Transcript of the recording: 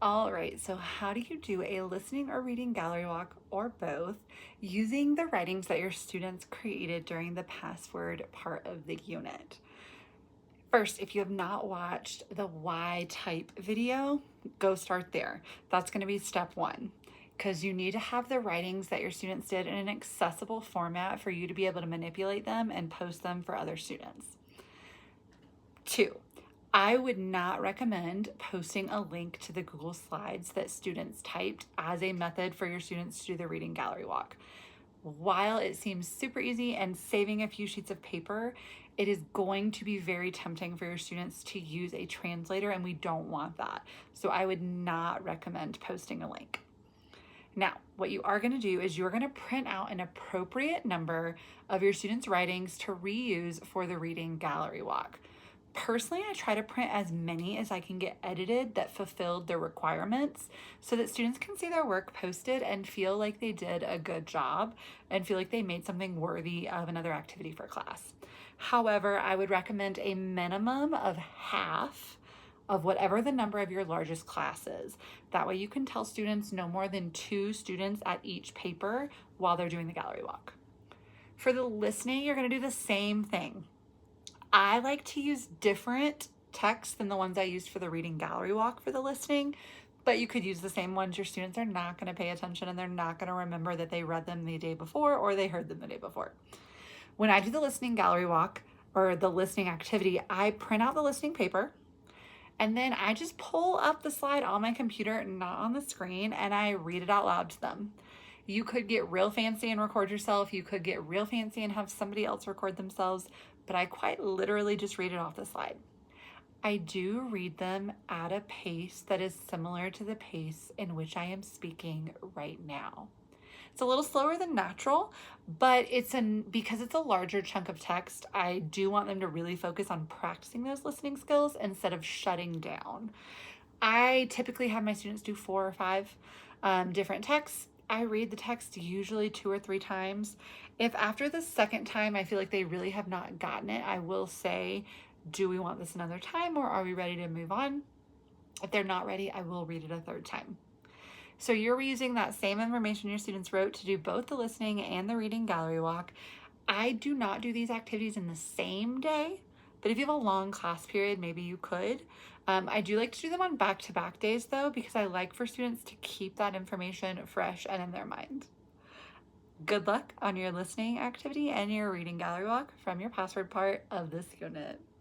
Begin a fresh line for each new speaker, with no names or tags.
All right, so how do you do a listening or reading gallery walk or both using the writings that your students created during the password part of the unit? First, if you have not watched the why type video, go start there. That's going to be step one because you need to have the writings that your students did in an accessible format for you to be able to manipulate them and post them for other students. Two, I would not recommend posting a link to the Google Slides that students typed as a method for your students to do the reading gallery walk. While it seems super easy and saving a few sheets of paper, it is going to be very tempting for your students to use a translator, and we don't want that. So I would not recommend posting a link. Now, what you are going to do is you're going to print out an appropriate number of your students' writings to reuse for the reading gallery walk. Personally, I try to print as many as I can get edited that fulfilled the requirements so that students can see their work posted and feel like they did a good job and feel like they made something worthy of another activity for class. However, I would recommend a minimum of half of whatever the number of your largest class is. That way you can tell students no more than 2 students at each paper while they're doing the gallery walk. For the listening, you're going to do the same thing. I like to use different texts than the ones I used for the reading gallery walk for the listening, but you could use the same ones. Your students are not going to pay attention and they're not going to remember that they read them the day before or they heard them the day before. When I do the listening gallery walk or the listening activity, I print out the listening paper and then I just pull up the slide on my computer, not on the screen, and I read it out loud to them. You could get real fancy and record yourself. You could get real fancy and have somebody else record themselves, but I quite literally just read it off the slide. I do read them at a pace that is similar to the pace in which I am speaking right now. It's a little slower than natural, but because it's a larger chunk of text, I do want them to really focus on practicing those listening skills instead of shutting down. I typically have my students do 4 or 5 different texts. I read the text usually 2 or 3 times. If after the second time I feel like they really have not gotten it, I will say, do we want this another time or are we ready to move on? If they're not ready, I will read it a third time. So you're using that same information your students wrote to do both the listening and the reading gallery walk. I do not do these activities in the same day, but if you have a long class period, maybe you could. I do like to do them on back-to-back days though, because I like for students to keep that information fresh and in their mind. Good luck on your listening activity and your reading gallery walk from your password part of this unit.